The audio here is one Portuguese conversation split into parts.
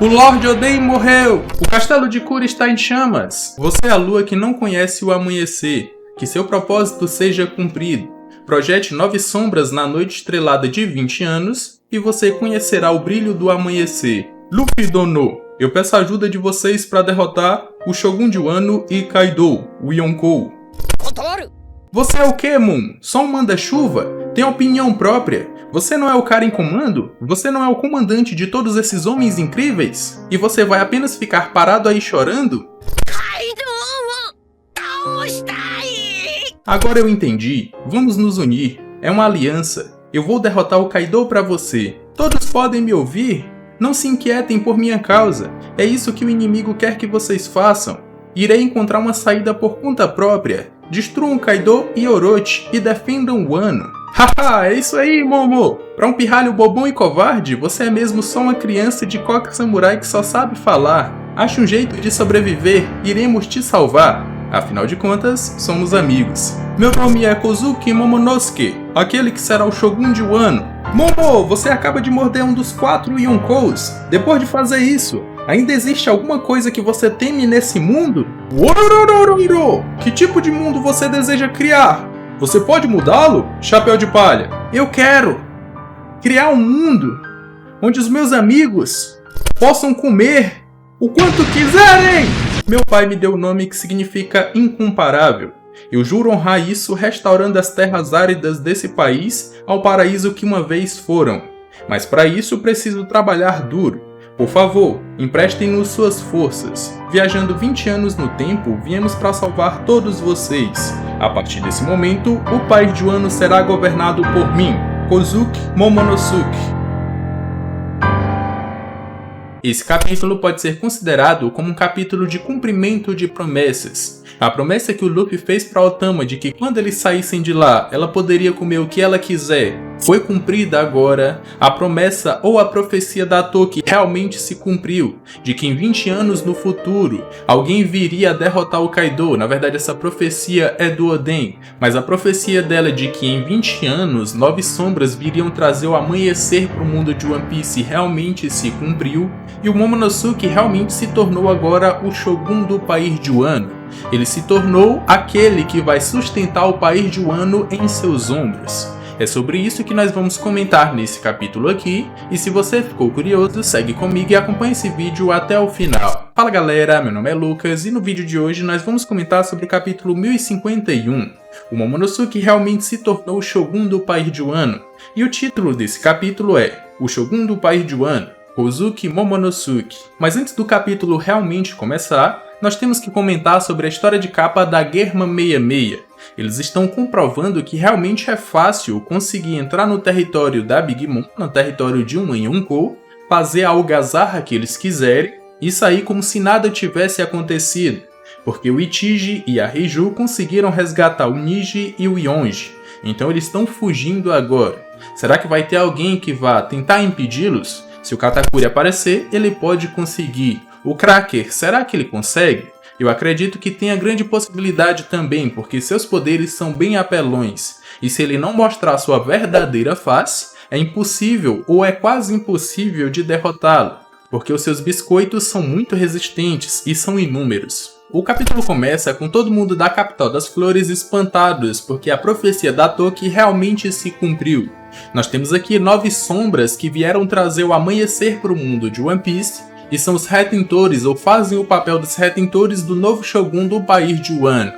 O Lord Oden morreu! O castelo de Kura está em chamas! Você é a lua que não conhece o amanhecer. Que seu propósito seja cumprido. Projete 9 sombras na noite estrelada de 20 anos e você conhecerá o brilho do amanhecer. Luffy Dono, eu peço a ajuda de vocês para derrotar o Shogun de Wano e Kaido, o Yonkou. Você é o que, Moon? Só um manda-chuva? Tem opinião própria? Você não é o cara em comando? Você não é o comandante de todos esses homens incríveis? E você vai apenas ficar parado aí chorando? Agora eu entendi. Vamos nos unir. É uma aliança. Eu vou derrotar o Kaido pra você. Todos podem me ouvir? Não se inquietem por minha causa. É isso que o inimigo quer que vocês façam. Irei encontrar uma saída por conta própria. Destruam Kaido e Orochi e defendam Wano. Haha, é isso aí, Momo! Pra um pirralho bobão e covarde, você é mesmo só uma criança de coca samurai que só sabe falar. Ache um jeito de sobreviver, iremos te salvar. Afinal de contas, somos amigos. Meu nome é Kozuki Momonosuke, aquele que será o Shogun de Wano. Momo, você acaba de morder um dos 4 Yonkous. Depois de fazer isso, ainda existe alguma coisa que você teme nesse mundo? Que tipo de mundo você deseja criar? Você pode mudá-lo, Chapéu de Palha? Eu quero criar um mundo onde os meus amigos possam comer o quanto quiserem! Meu pai me deu o nome que significa incomparável. Eu juro honrar isso restaurando as terras áridas desse país ao paraíso que uma vez foram. Mas para isso preciso trabalhar duro. Por favor, emprestem-nos suas forças. Viajando 20 anos no tempo, viemos para salvar todos vocês. A partir desse momento, o país de Wano será governado por mim, Kozuki Momonosuke. Esse capítulo pode ser considerado como um capítulo de cumprimento de promessas. A promessa que o Luffy fez para Otama de que quando eles saíssem de lá, ela poderia comer o que ela quiser, foi cumprida agora. A promessa ou a profecia da Toki realmente se cumpriu, de que em 20 anos no futuro, alguém viria a derrotar o Kaido. Na verdade, essa profecia é do Oden, mas a profecia dela é de que em 20 anos, 9 sombras viriam trazer o amanhecer para o mundo de One Piece realmente se cumpriu, e o Momonosuke realmente se tornou agora o Shogun do país de Wano. Ele se tornou aquele que vai sustentar o país de Wano em seus ombros. É sobre isso que nós vamos comentar nesse capítulo aqui, e se você ficou curioso, segue comigo e acompanhe esse vídeo até o final. Fala galera, meu nome é Lucas e no vídeo de hoje nós vamos comentar sobre o capítulo 1051. O Momonosuke realmente se tornou o Shogun do país de Wano, e o título desse capítulo é O Shogun do país de Wano, Kozuki Momonosuke. Mas antes do capítulo realmente começar, nós temos que comentar sobre a história de capa da Germa 66. Eles estão comprovando que realmente é fácil conseguir entrar no território da Big Mom, no território de um Yonkou, fazer a algazarra que eles quiserem e sair como se nada tivesse acontecido, porque o Ichiji e a Reiju conseguiram resgatar o Niji e o Yonji, então eles estão fugindo agora. Será que vai ter alguém que vá tentar impedi-los? Se o Katakuri aparecer, ele pode conseguir. O Cracker, será que ele consegue? Eu acredito que tenha grande possibilidade também, porque seus poderes são bem apelões. E se ele não mostrar sua verdadeira face, é impossível ou é quase impossível de derrotá-lo, porque os seus biscoitos são muito resistentes e são inúmeros. O capítulo começa com todo mundo da capital das flores espantados, porque a profecia da Toki realmente se cumpriu. Nós temos aqui 9 sombras que vieram trazer o amanhecer para o mundo de One Piece, e são os retentores, ou fazem o papel dos retentores do novo Shogun do país de Wano.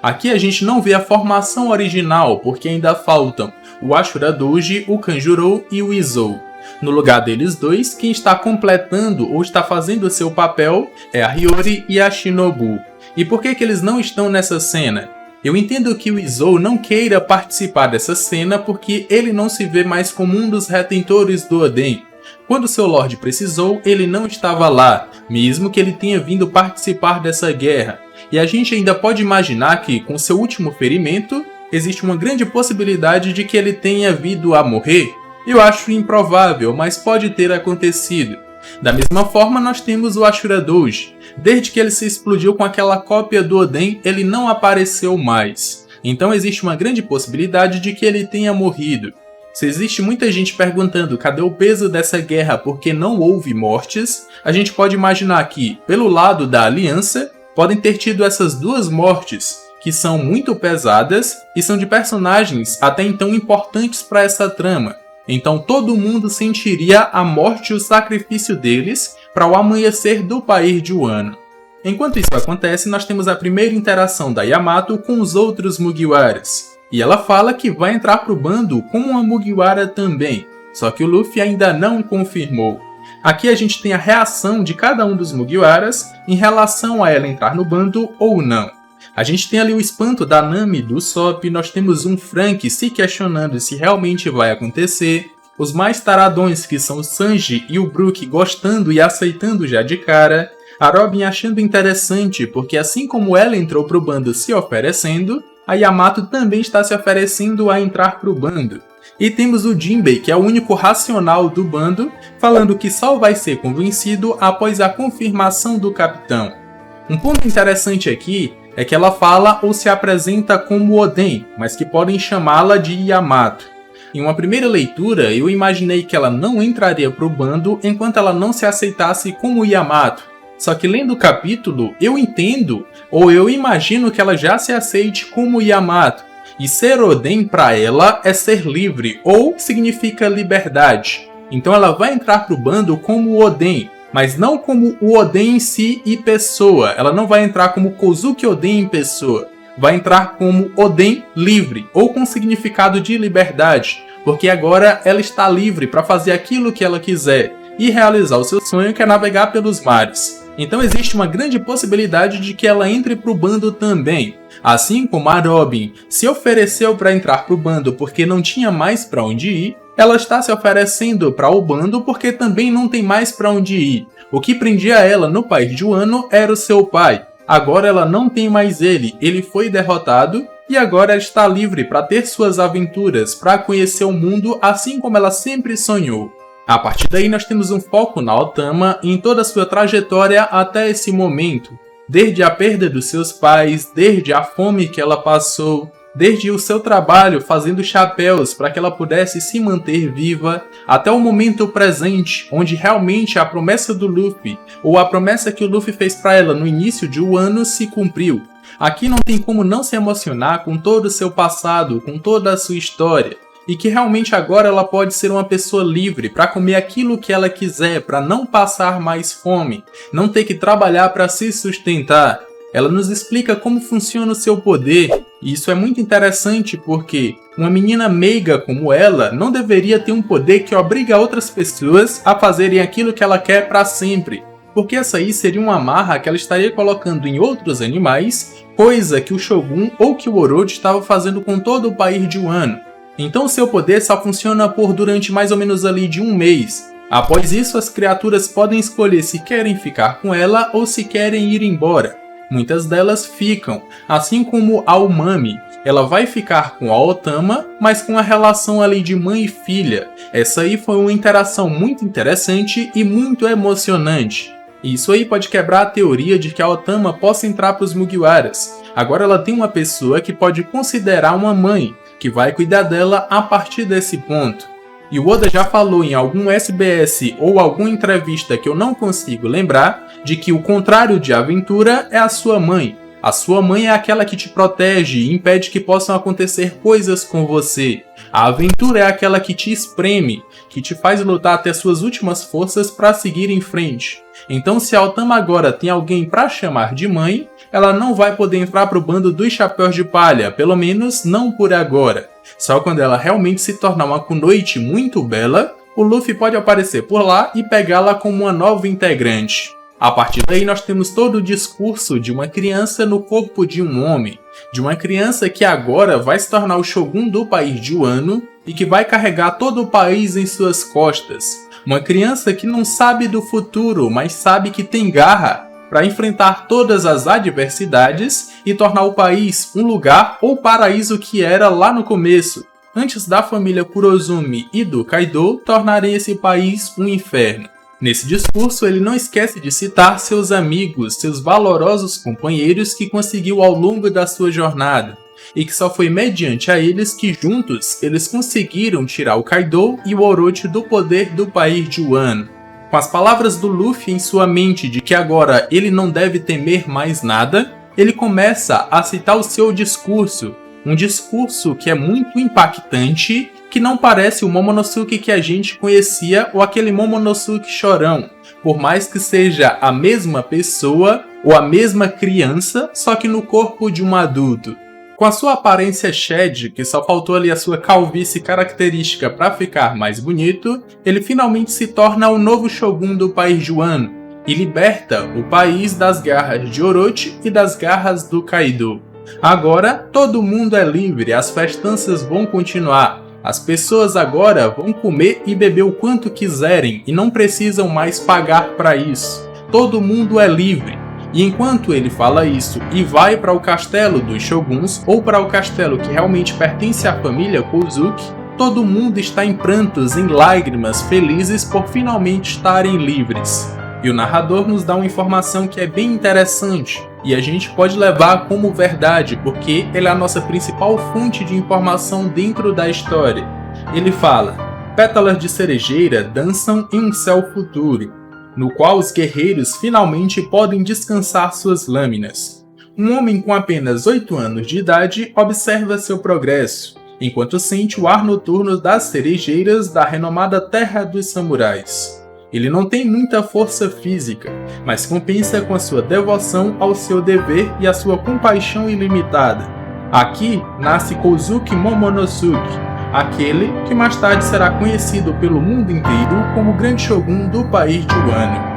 Aqui a gente não vê a formação original, porque ainda faltam o Ashura Doji, o Kanjuro e o Izou. No lugar deles dois, quem está completando ou está fazendo o seu papel é a Hiyori e a Shinobu. E por que eles não estão nessa cena? Eu entendo que o Izou não queira participar dessa cena porque ele não se vê mais como um dos retentores do Oden. Quando seu Lorde precisou, ele não estava lá, mesmo que ele tenha vindo participar dessa guerra. E a gente ainda pode imaginar que, com seu último ferimento, existe uma grande possibilidade de que ele tenha vindo a morrer. Eu acho improvável, mas pode ter acontecido. Da mesma forma, nós temos o Ashura Doji. Desde que ele se explodiu com aquela cópia do Oden, ele não apareceu mais. Então existe uma grande possibilidade de que ele tenha morrido. Se existe muita gente perguntando cadê o peso dessa guerra porque não houve mortes, a gente pode imaginar que, pelo lado da Aliança, podem ter tido essas duas mortes, que são muito pesadas e são de personagens até então importantes para essa trama. Então todo mundo sentiria a morte e o sacrifício deles para o amanhecer do país de Wano. Enquanto isso acontece, nós temos a primeira interação da Yamato com os outros Mugiwaras. E ela fala que vai entrar pro bando como uma Mugiwara também, só que o Luffy ainda não confirmou. Aqui a gente tem a reação de cada um dos Mugiwaras em relação a ela entrar no bando ou não. A gente tem ali o espanto da Nami e do Sop, nós temos um Frank se questionando se realmente vai acontecer, os mais taradões que são o Sanji e o Brook gostando e aceitando já de cara, a Robin achando interessante porque assim como ela entrou pro bando se oferecendo, a Yamato também está se oferecendo a entrar pro bando. E temos o Jinbei, que é o único racional do bando, falando que só vai ser convencido após a confirmação do capitão. Um ponto interessante aqui é que ela fala ou se apresenta como Oden, mas que podem chamá-la de Yamato. Em uma primeira leitura, eu imaginei que ela não entraria pro bando enquanto ela não se aceitasse como Yamato. Só que lendo o capítulo, eu entendo, ou eu imagino que ela já se aceite como Yamato. E ser Oden para ela é ser livre, ou significa liberdade. Então ela vai entrar pro bando como Oden, mas não como o Oden em si e pessoa. Ela não vai entrar como Kozuki Oden em pessoa. Vai entrar como Oden livre, ou com significado de liberdade. Porque agora ela está livre para fazer aquilo que ela quiser e realizar o seu sonho, que é navegar pelos mares. Então existe uma grande possibilidade de que ela entre pro bando também. Assim como a Robin se ofereceu para entrar pro bando porque não tinha mais para onde ir, ela está se oferecendo para o bando porque também não tem mais para onde ir. O que prendia ela no país de Wano era o seu pai. Agora ela não tem mais ele foi derrotado e agora ela está livre para ter suas aventuras, para conhecer o mundo assim como ela sempre sonhou. A partir daí nós temos um foco na Otama em toda a sua trajetória até esse momento. Desde a perda dos seus pais, desde a fome que ela passou, desde o seu trabalho fazendo chapéus para que ela pudesse se manter viva, até o momento presente, onde realmente a promessa do Luffy, ou a promessa que o Luffy fez para ela no início de Wano se cumpriu. Aqui não tem como não se emocionar com todo o seu passado, com toda a sua história. E que realmente agora ela pode ser uma pessoa livre para comer aquilo que ela quiser, para não passar mais fome, não ter que trabalhar para se sustentar. Ela nos explica como funciona o seu poder, e isso é muito interessante porque uma menina meiga como ela não deveria ter um poder que obriga outras pessoas a fazerem aquilo que ela quer para sempre, porque essa aí seria uma amarra que ela estaria colocando em outros animais, coisa que o Shogun ou que o Orochi estava fazendo com todo o país de Wano. Então seu poder só funciona por durante mais ou menos ali de um mês. Após isso, as criaturas podem escolher se querem ficar com ela ou se querem ir embora. Muitas delas ficam, assim como a Umami. Ela vai ficar com a Otama, mas com a relação ali de mãe e filha. Essa aí foi uma interação muito interessante e muito emocionante. Isso aí pode quebrar a teoria de que a Otama possa entrar para os Mugiwaras. Agora ela tem uma pessoa que pode considerar uma mãe, que vai cuidar dela a partir desse ponto. E o Oda já falou em algum SBS ou alguma entrevista que eu não consigo lembrar, de que o contrário de aventura é a sua mãe. A sua mãe é aquela que te protege e impede que possam acontecer coisas com você. A aventura é aquela que te espreme, que te faz lutar até suas últimas forças para seguir em frente. Então se a Otama agora tem alguém para chamar de mãe, ela não vai poder entrar pro bando dos chapéus de palha, pelo menos não por agora. Só quando ela realmente se tornar uma Kunoichi muito bela, o Luffy pode aparecer por lá e pegá-la como uma nova integrante. A partir daí nós temos todo o discurso de uma criança no corpo de um homem, de uma criança que agora vai se tornar o Shogun do país de Wano e que vai carregar todo o país em suas costas. Uma criança que não sabe do futuro, mas sabe que tem garra para enfrentar todas as adversidades e tornar o país um lugar ou paraíso que era lá no começo, antes da família Kurozumi e do Kaido tornarem esse país um inferno. Nesse discurso, ele não esquece de citar seus amigos, seus valorosos companheiros que conseguiu ao longo da sua jornada. e que só foi mediante a eles que juntos eles conseguiram tirar o Kaido e o Orochi do poder do país de Wano. Com as palavras do Luffy em sua mente de que agora ele não deve temer mais nada, ele começa a citar o seu discurso, um discurso que é muito impactante, que não parece o Momonosuke que a gente conhecia ou aquele Momonosuke chorão, por mais que seja a mesma pessoa ou a mesma criança, só que no corpo de um adulto. Com a sua aparência shed, que só faltou ali a sua calvície característica para ficar mais bonito, ele finalmente se torna o novo Shogun do país de Wano e liberta o país das garras de Orochi e das garras do Kaido. Agora todo mundo é livre, as festanças vão continuar. As pessoas agora vão comer e beber o quanto quiserem e não precisam mais pagar para isso. Todo mundo é livre. E enquanto ele fala isso e vai para o castelo dos Shoguns, ou para o castelo que realmente pertence à família Kozuki, todo mundo está em prantos, em lágrimas, felizes por finalmente estarem livres. E o narrador nos dá uma informação que é bem interessante, e a gente pode levar como verdade, porque ele é a nossa principal fonte de informação dentro da história. Ele fala: pétalas de cerejeira dançam em um céu futuro, no qual os guerreiros finalmente podem descansar suas lâminas. Um homem com apenas 8 anos de idade observa seu progresso, enquanto sente o ar noturno das cerejeiras da renomada Terra dos Samurais. Ele não tem muita força física, mas compensa com a sua devoção ao seu dever e a sua compaixão ilimitada. Aqui nasce Kozuki Momonosuke, aquele que mais tarde será conhecido pelo mundo inteiro como o grande Shogun do país de Wano.